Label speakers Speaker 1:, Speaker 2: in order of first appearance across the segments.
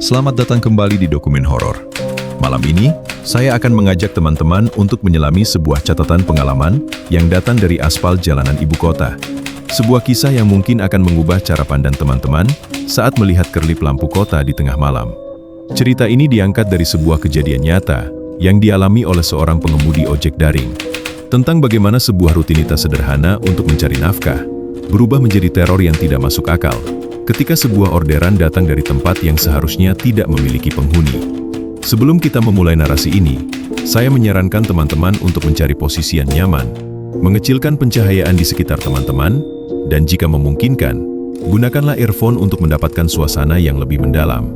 Speaker 1: Selamat datang kembali di Dokumen Horor. Malam ini, saya akan mengajak teman-teman untuk menyelami sebuah catatan pengalaman yang datang dari aspal jalanan ibu kota. Sebuah kisah yang mungkin akan mengubah cara pandang teman-teman saat melihat kerlip lampu kota di tengah malam. Cerita ini diangkat dari sebuah kejadian nyata yang dialami oleh seorang pengemudi ojek daring. Tentang bagaimana sebuah rutinitas sederhana untuk mencari nafkah berubah menjadi teror yang tidak masuk akal ketika sebuah orderan datang dari tempat yang seharusnya tidak memiliki penghuni. Sebelum kita memulai narasi ini, saya menyarankan teman-teman untuk mencari posisi yang nyaman, mengecilkan pencahayaan di sekitar teman-teman, dan jika memungkinkan, gunakanlah earphone untuk mendapatkan suasana yang lebih mendalam.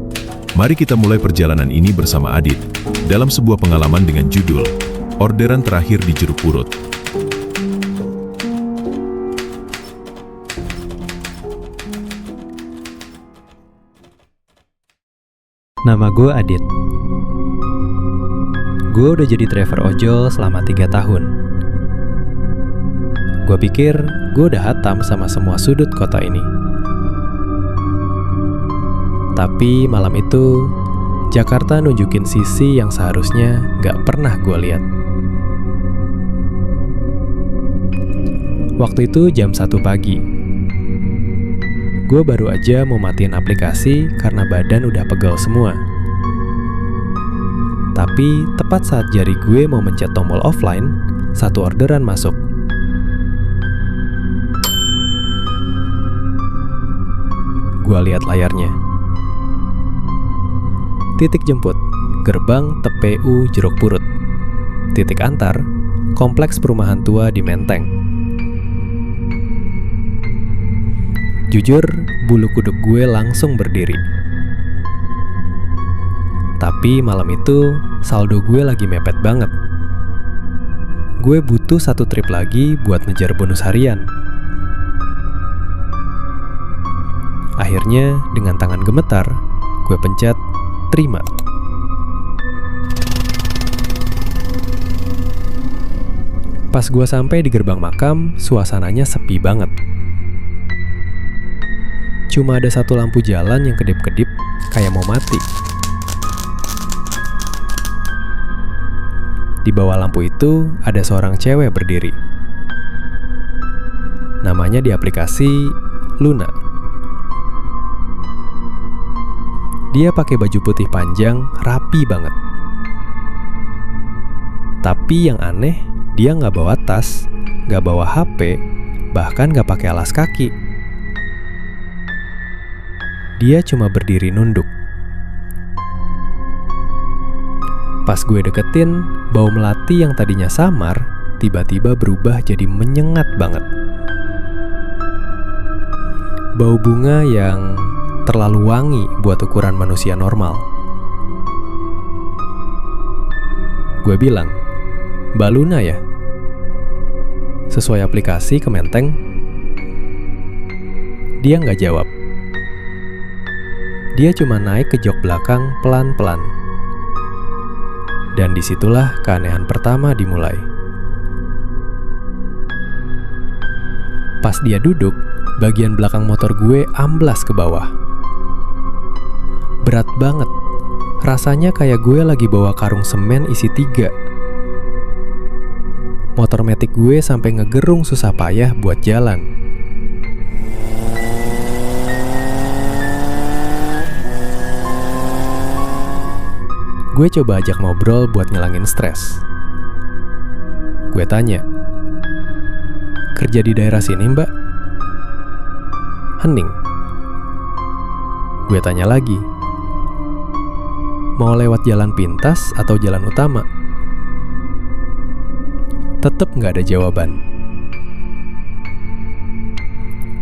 Speaker 1: Mari kita mulai perjalanan ini bersama Adit, dalam sebuah pengalaman dengan judul Orderan Terakhir di Jeruk Purut.
Speaker 2: Nama gue Adit. Gue udah jadi driver ojol selama 3 tahun. Gue pikir gue udah hatam sama semua sudut kota ini. Tapi malam itu, Jakarta nunjukin sisi yang seharusnya gak pernah gue lihat. Waktu itu jam 1 pagi. Gue baru aja mau matiin aplikasi karena badan udah pegel semua. Tapi tepat saat jari gue mau mencet tombol offline, satu orderan masuk. Gue lihat layarnya. Titik jemput, gerbang TPU Jeruk Purut. Titik antar, kompleks perumahan tua di Menteng. Jujur, bulu kuduk gue langsung berdiri. Tapi malam itu, saldo gue lagi mepet banget. Gue butuh 1 trip lagi buat ngejar bonus harian. Akhirnya, dengan tangan gemetar, gue pencet terima. Pas gue sampai di gerbang makam, suasananya sepi banget. Cuma ada satu lampu jalan yang kedip-kedip, kayak mau mati. Di bawah lampu itu, ada seorang cewek berdiri. Namanya di aplikasi Luna. Dia pakai baju putih panjang, rapi banget. Tapi yang aneh, dia nggak bawa tas, nggak bawa HP, bahkan nggak pakai alas kaki. Dia cuma berdiri nunduk. Pas gue deketin, bau melati yang tadinya samar, tiba-tiba berubah jadi menyengat banget. Bau bunga yang terlalu wangi buat ukuran manusia normal. Gue bilang, "Mbak Luna ya?" Sesuai aplikasi ke Menteng. Dia nggak jawab. Dia cuma naik ke jok belakang pelan-pelan. Dan disitulah keanehan pertama dimulai. Pas dia duduk, bagian belakang motor gue amblas ke bawah. Berat banget. Rasanya kayak gue lagi bawa karung semen isi 3. Motor metik gue sampai ngegerung susah payah buat jalan. Gue coba ajak ngobrol buat ngilangin stres. Gue tanya, "Kerja di daerah sini, Mbak?" Hening. Gue tanya lagi, "Mau lewat jalan pintas atau jalan utama?" Tetep gak ada jawaban.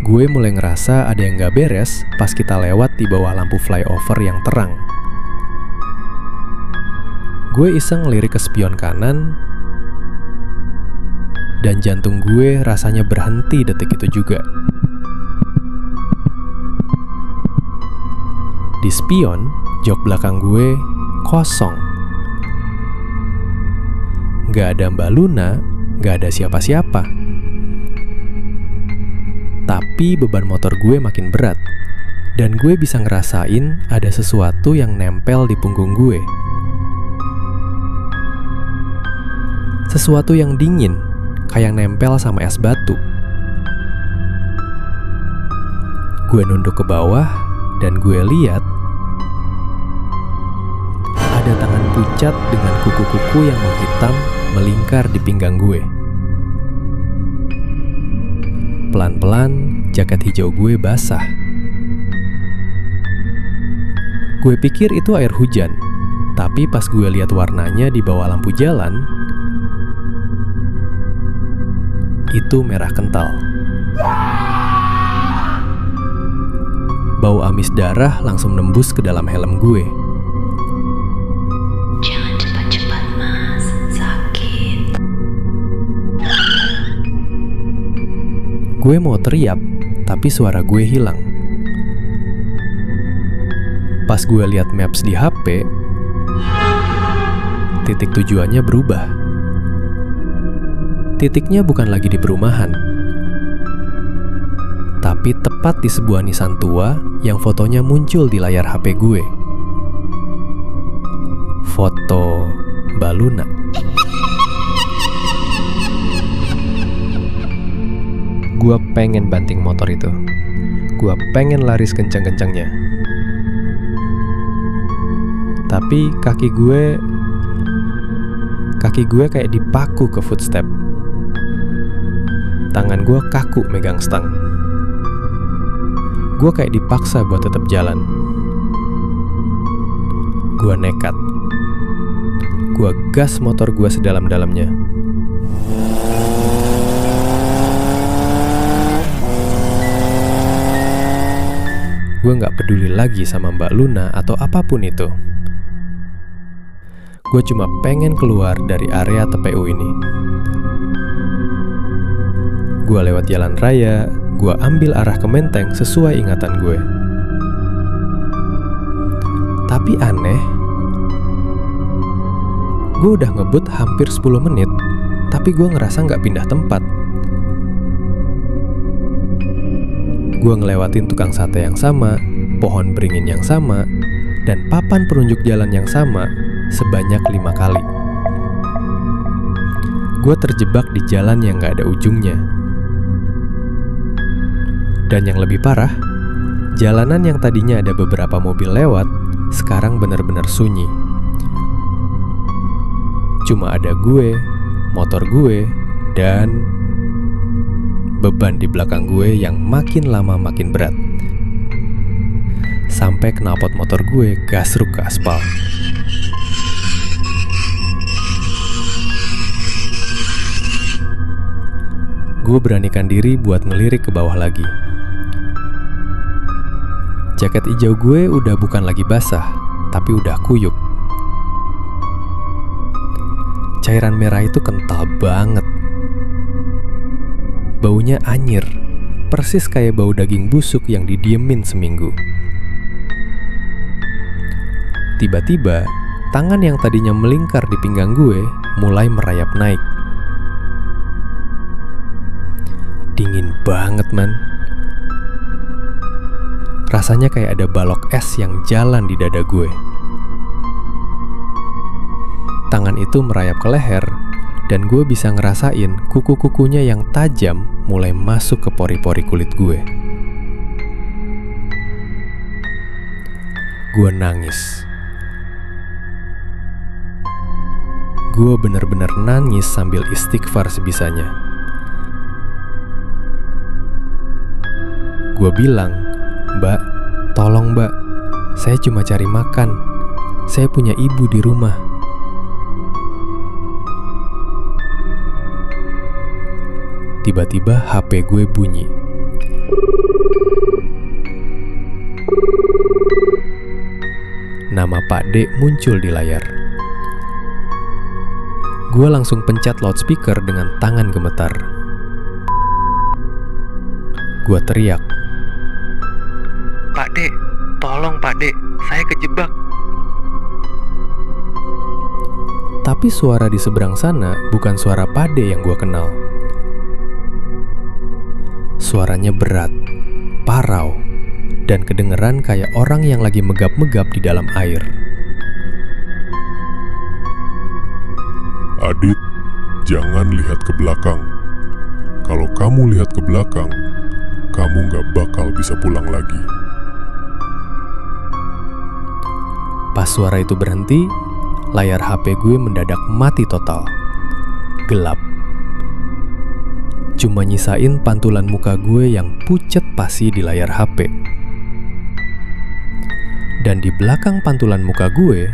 Speaker 2: Gue mulai ngerasa ada yang gak beres pas kita lewat di bawah lampu flyover yang terang. Gue iseng ngelirik ke spion kanan, dan jantung gue rasanya berhenti detik itu juga. Di spion, jok belakang gue kosong. Gak ada Mbak Luna, gak ada siapa-siapa. Tapi beban motor gue makin berat. Dan gue bisa ngerasain ada sesuatu yang nempel di punggung gue. Sesuatu yang dingin, kayak nempel sama es batu. Gue nunduk ke bawah dan gue lihat ada tangan pucat dengan kuku-kuku yang menghitam melingkar di pinggang gue. Pelan-pelan, jaket hijau gue basah. Gue pikir itu air hujan, tapi pas gue lihat warnanya di bawah lampu jalan, itu merah kental. Bau amis darah langsung nembus ke dalam helm gue.
Speaker 3: Jangan cepat-cepat, Mas. Sakit.
Speaker 2: Gue mau teriak, tapi suara gue hilang. Pas gue lihat maps di HP, titik tujuannya berubah. Titiknya bukan lagi di perumahan, tapi tepat di sebuah nisan tua yang fotonya muncul di layar HP gue. Foto Mbak Luna. Gue pengen banting motor itu. Gue pengen lari kencang-kencangnya. Tapi kaki gue kayak dipaku ke footstep. Tangan gue kaku megang stang. Gue kayak dipaksa buat tetap jalan. Gue nekat. Gue gas motor gue sedalam-dalamnya. Gue gak peduli lagi sama Mbak Luna atau apapun itu. Gue cuma pengen keluar dari area TPU ini. Gue lewat jalan raya, gue ambil arah ke Menteng sesuai ingatan gue. Tapi aneh, gue udah ngebut hampir 10 menit, tapi gue ngerasa gak pindah tempat. Gue ngelewatin tukang sate yang sama, pohon beringin yang sama, dan papan penunjuk jalan yang sama sebanyak 5 kali. Gue terjebak di jalan yang gak ada ujungnya. Dan yang lebih parah, jalanan yang tadinya ada beberapa mobil lewat, sekarang benar-benar sunyi. Cuma ada gue, motor gue, dan beban di belakang gue yang makin lama makin berat. Sampai knalpot motor gue gasruk ke aspal. Gue beranikan diri buat ngelirik ke bawah lagi. Jaket hijau gue udah bukan lagi basah, tapi udah kuyup. Cairan merah itu kental banget. Baunya anyir, persis kayak bau daging busuk yang didiemin seminggu. Tiba-tiba, tangan yang tadinya melingkar di pinggang gue mulai merayap naik. Dingin banget, man. Rasanya kayak ada balok es yang jalan di dada gue. Tangan itu merayap ke leher, dan gue bisa ngerasain kuku-kukunya yang tajam mulai masuk ke pori-pori kulit gue. Gue nangis. Gue bener-bener nangis sambil istighfar sebisanya. Gue bilang, "Mbak, tolong mbak, saya cuma cari makan. Saya punya ibu di rumah." Tiba-tiba HP gue bunyi. Nama Pak D muncul di layar. Gue langsung pencet loudspeaker dengan tangan gemetar. Gue teriak, "Pak D, tolong Pak D, saya kejebak." Tapi suara di seberang sana bukan suara Pak D yang gue kenal. Suaranya berat, parau, dan kedengeran kayak orang yang lagi megap-megap di dalam air.
Speaker 4: Adit, jangan lihat ke belakang. Kalau kamu lihat ke belakang, kamu gak bakal bisa pulang lagi.
Speaker 2: Pas suara itu berhenti, layar HP gue mendadak mati total. Gelap. Cuma nyisain pantulan muka gue yang pucet pasi di layar HP. Dan di belakang pantulan muka gue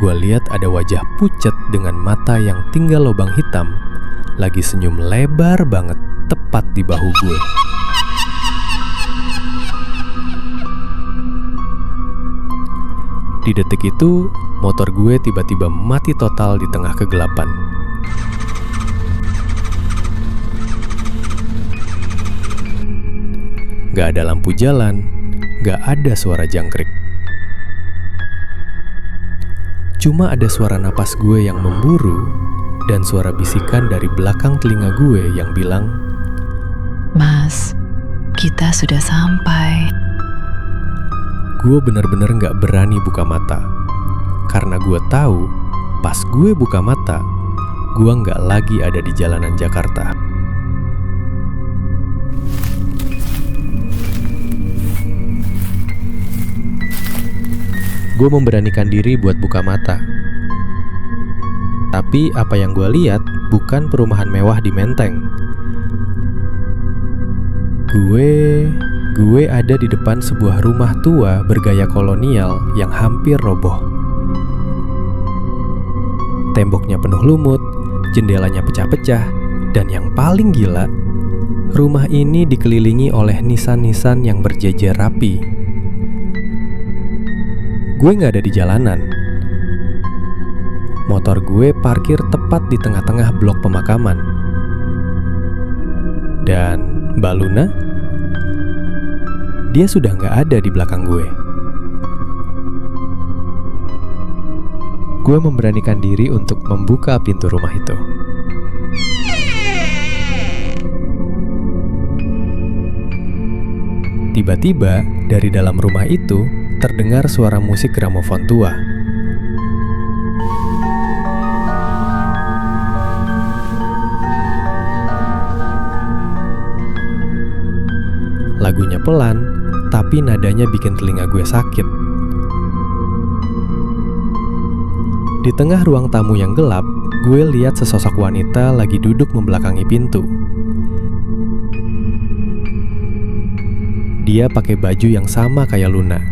Speaker 2: lihat ada wajah pucet dengan mata yang tinggal lubang hitam, lagi senyum lebar banget tepat di bahu gue. Di detik itu, motor gue tiba-tiba mati total di tengah kegelapan. Gak ada lampu jalan, gak ada suara jangkrik. Cuma ada suara napas gue yang memburu dan suara bisikan dari belakang telinga gue yang bilang,
Speaker 3: Mas, kita sudah sampai.
Speaker 2: gue bener-bener gak berani buka mata. Karena gue tahu, pas gue buka mata, gue gak lagi ada di jalanan Jakarta. Gue memberanikan diri buat buka mata. Tapi apa yang gue lihat bukan perumahan mewah di Menteng. Gue ada di depan sebuah rumah tua bergaya kolonial yang hampir roboh. Temboknya penuh lumut, jendelanya pecah-pecah, dan yang paling gila, rumah ini dikelilingi oleh nisan-nisan yang berjejer rapi. Gue gak ada di jalanan. Motor gue parkir tepat di tengah-tengah blok pemakaman. Dan Mbak Luna, dia sudah gak ada di belakang gue. Gue memberanikan diri untuk membuka pintu rumah itu. Tiba-tiba, dari dalam rumah itu terdengar suara musik gramofon tua. Lagunya pelan, tapi nadanya bikin telinga gue sakit. Di tengah ruang tamu yang gelap, gue lihat sesosok wanita lagi duduk membelakangi pintu. Dia pakai baju yang sama kayak Luna.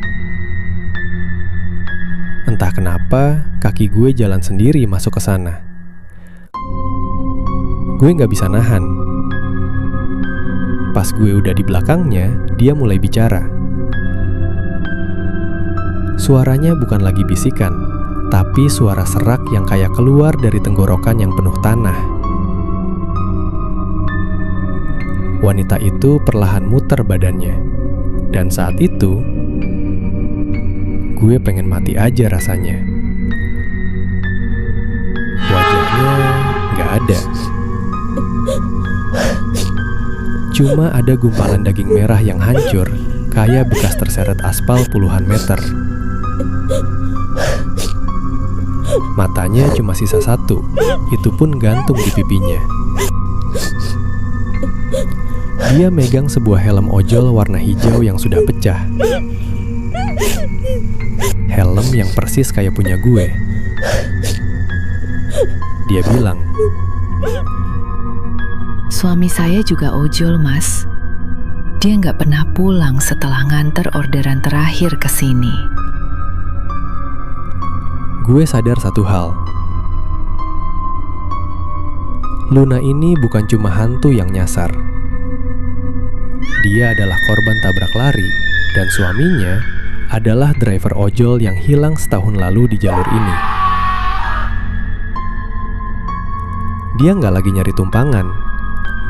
Speaker 2: Entah kenapa, kaki gue jalan sendiri masuk ke sana. Gue gak bisa nahan. Pas gue udah di belakangnya, dia mulai bicara. Suaranya bukan lagi bisikan, tapi suara serak yang kayak keluar dari tenggorokan yang penuh tanah. Wanita itu perlahan muter badannya. Dan saat itu, gue pengen mati aja rasanya. Wajahnya gak ada. Cuma ada gumpalan daging merah yang hancur, kayak bekas terseret aspal puluhan meter. Matanya cuma sisa satu, itu pun gantung di pipinya. Dia megang sebuah helm ojol warna hijau yang sudah pecah. Helm yang persis kayak punya gue. Dia bilang,
Speaker 3: Suami saya juga ojol, Mas. Dia nggak pernah pulang setelah nganter orderan terakhir ke sini.
Speaker 2: gue sadar satu hal. Luna ini bukan cuma hantu yang nyasar. Dia adalah korban tabrak lari, dan suaminya adalah driver ojol yang hilang setahun lalu di jalur ini. Dia nggak lagi nyari tumpangan,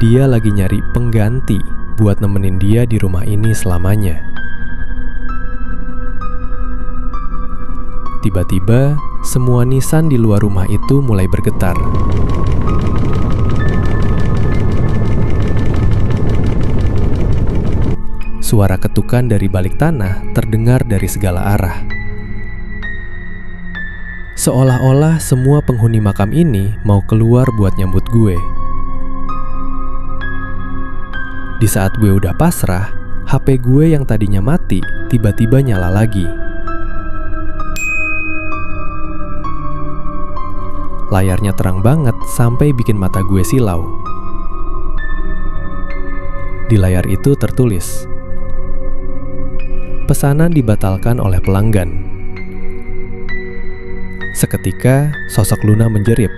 Speaker 2: dia lagi nyari pengganti buat nemenin dia di rumah ini selamanya. Tiba-tiba, semua nisan di luar rumah itu mulai bergetar. suara ketukan dari balik tanah terdengar dari segala arah. Seolah-olah semua penghuni makam ini mau keluar buat nyambut gue. Di saat gue udah pasrah, HP gue yang tadinya mati tiba-tiba nyala lagi. Layarnya terang banget sampai bikin mata gue silau. Di layar itu tertulis, "Pesanan dibatalkan oleh pelanggan." Seketika, sosok Luna menjerit.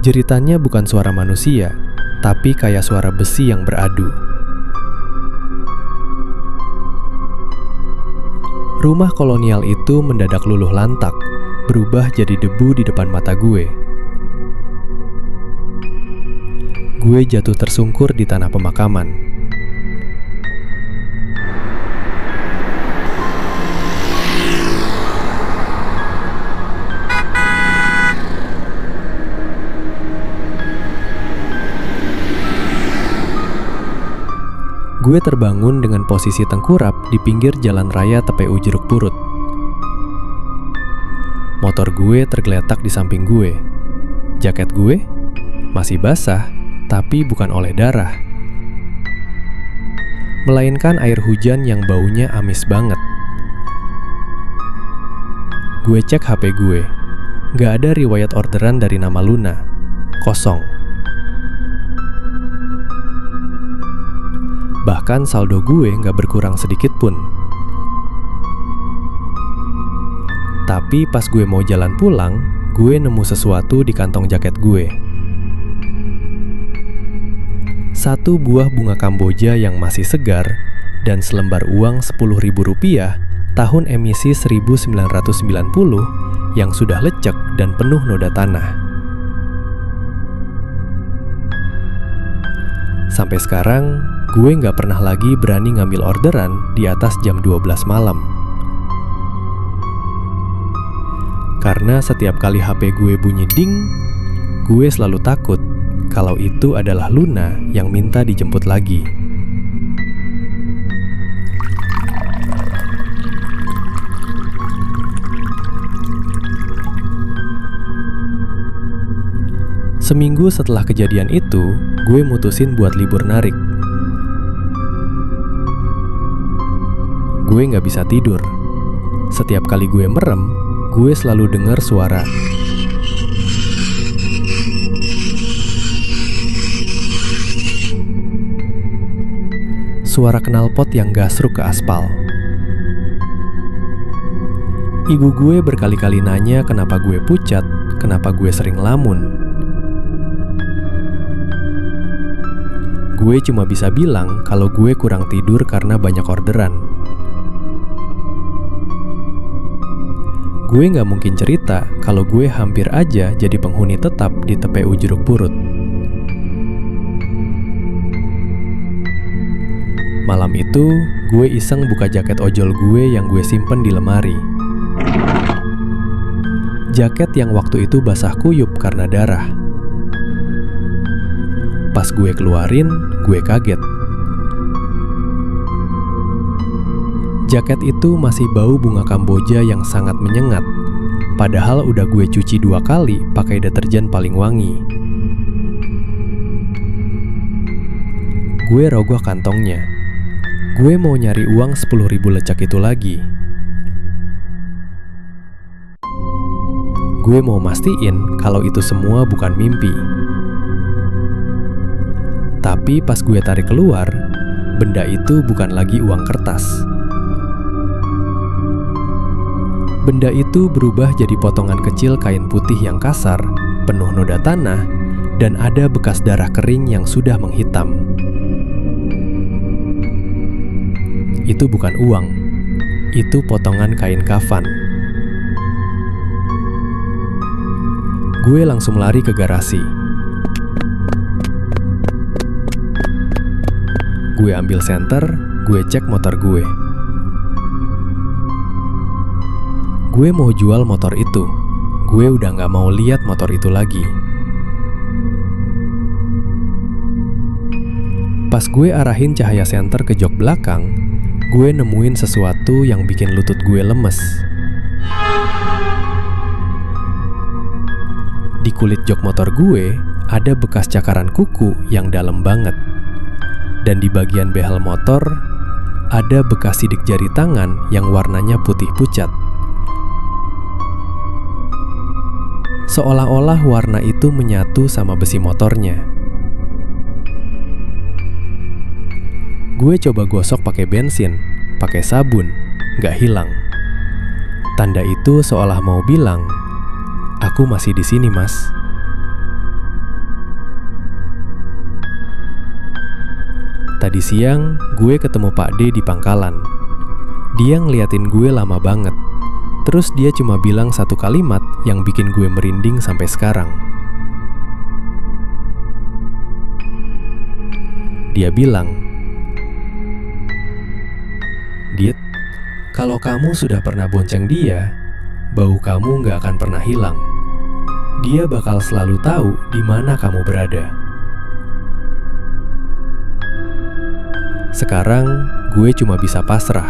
Speaker 2: Jeritannya bukan suara manusia, tapi kayak suara besi yang beradu. Rumah kolonial itu mendadak luluh lantak, berubah jadi debu di depan mata gue. Gue jatuh tersungkur di tanah pemakaman. Gue terbangun dengan posisi tengkurap di pinggir jalan raya TPU Jeruk Purut. Motor gue tergeletak di samping gue. Jaket gue masih basah, tapi bukan oleh darah, melainkan air hujan yang baunya amis banget. Gue cek HP gue, gak ada riwayat orderan dari nama Luna. Kosong. Bahkan saldo gue gak berkurang sedikit pun. Tapi pas gue mau jalan pulang, gue nemu sesuatu di kantong jaket gue. Satu buah bunga Kamboja yang masih segar dan selembar uang Rp10.000 tahun emisi 1990 yang sudah lecek dan penuh noda tanah. Sampai sekarang, gue gak pernah lagi berani ngambil orderan di atas jam 12 malam. Karena setiap kali HP gue bunyi ding, gue selalu takut kalau itu adalah Luna yang minta dijemput lagi. Seminggu setelah kejadian itu, gue mutusin buat libur narik. Gue gak bisa tidur. Setiap kali gue merem, gue selalu dengar suara. Suara knalpot yang gasruk ke aspal. Ibu gue berkali-kali nanya kenapa gue pucat, kenapa gue sering lamun. Gue cuma bisa bilang kalau gue kurang tidur karena banyak orderan. Gue gak mungkin cerita kalau gue hampir aja jadi penghuni tetap di TPU Jeruk Purut. Malam itu, gue iseng buka jaket ojol gue yang gue simpen di lemari. Jaket yang waktu itu basah kuyup karena darah. Pas gue keluarin, gue kaget. Jaket itu masih bau bunga Kamboja yang sangat menyengat, padahal udah gue cuci 2 kali pakai deterjen paling wangi. Gue rogoh kantongnya. Gue mau nyari uang 10.000 lecak itu lagi. Gue mau mastiin kalau itu semua bukan mimpi. Tapi pas gue tarik keluar, benda itu bukan lagi uang kertas. Benda itu berubah jadi potongan kecil kain putih yang kasar, penuh noda tanah, dan ada bekas darah kering yang sudah menghitam. Itu bukan uang, itu potongan kain kafan. Gue langsung lari ke garasi. Gue ambil senter, gue cek motor gue. Gue mau jual motor itu. Gue udah gak mau lihat motor itu lagi. Pas gue arahin cahaya senter ke jok belakang, gue nemuin sesuatu yang bikin lutut gue lemes. Di kulit jok motor gue, ada bekas cakaran kuku yang dalam banget. Dan di bagian behel motor, ada bekas sidik jari tangan yang warnanya putih pucat. Seolah-olah warna itu menyatu sama besi motornya. Gue coba gosok pakai bensin, pakai sabun, gak hilang. Tanda itu seolah mau bilang, aku masih di sini, Mas. Tadi siang, gue ketemu Pak D di pangkalan. Dia ngeliatin gue lama banget. Terus dia cuma bilang satu kalimat yang bikin gue merinding sampai sekarang. Dia bilang, "Dit, kalau kamu sudah pernah bonceng dia, bau kamu gak akan pernah hilang. Dia bakal selalu tahu di mana kamu berada." Sekarang, gue cuma bisa pasrah.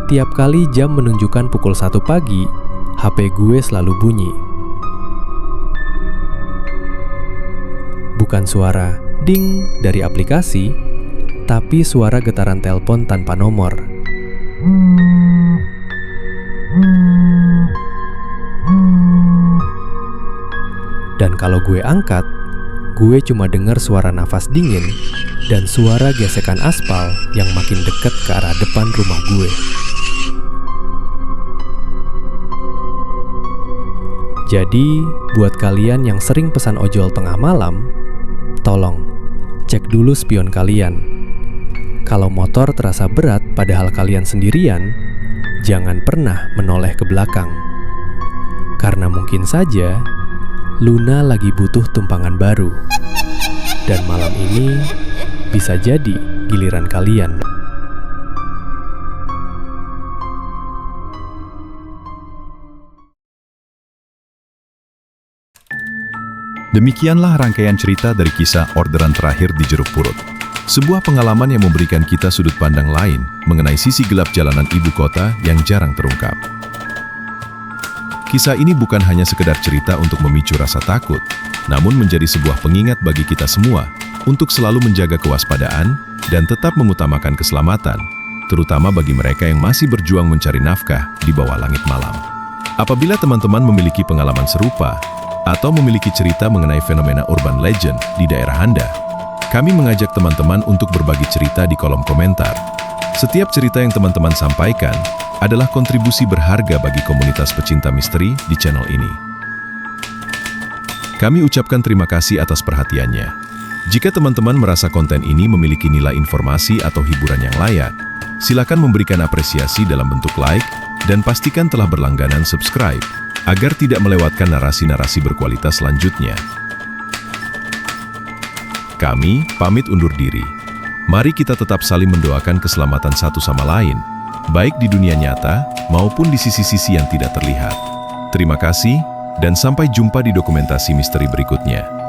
Speaker 2: Tiap kali jam menunjukkan pukul 1 pagi, HP gue selalu bunyi. Bukan suara ding dari aplikasi, tapi suara getaran telepon tanpa nomor. Dan kalau gue angkat, gue cuma dengar suara nafas dingin dan suara gesekan aspal yang makin dekat ke arah depan rumah gue. Jadi, buat kalian yang sering pesan ojol tengah malam, tolong cek dulu spion kalian. Kalau motor terasa berat padahal kalian sendirian, jangan pernah menoleh ke belakang. Karena mungkin saja Luna lagi butuh tumpangan baru. Dan malam ini bisa jadi giliran kalian.
Speaker 1: Demikianlah rangkaian cerita dari kisah orderan terakhir di Jeruk Purut. Sebuah pengalaman yang memberikan kita sudut pandang lain mengenai sisi gelap jalanan ibu kota yang jarang terungkap. Kisah ini bukan hanya sekedar cerita untuk memicu rasa takut, namun menjadi sebuah pengingat bagi kita semua untuk selalu menjaga kewaspadaan dan tetap mengutamakan keselamatan, terutama bagi mereka yang masih berjuang mencari nafkah di bawah langit malam. Apabila teman-teman memiliki pengalaman serupa atau memiliki cerita mengenai fenomena urban legend di daerah Anda, kami mengajak teman-teman untuk berbagi cerita di kolom komentar. Setiap cerita yang teman-teman sampaikan adalah kontribusi berharga bagi komunitas pecinta misteri di channel ini. Kami ucapkan terima kasih atas perhatiannya. Jika teman-teman merasa konten ini memiliki nilai informasi atau hiburan yang layak, silakan memberikan apresiasi dalam bentuk like dan pastikan telah berlangganan subscribe agar tidak melewatkan narasi-narasi berkualitas selanjutnya. Kami pamit undur diri. Mari kita tetap saling mendoakan keselamatan satu sama lain, baik di dunia nyata maupun di sisi-sisi yang tidak terlihat. Terima kasih, dan sampai jumpa di dokumentasi misteri berikutnya.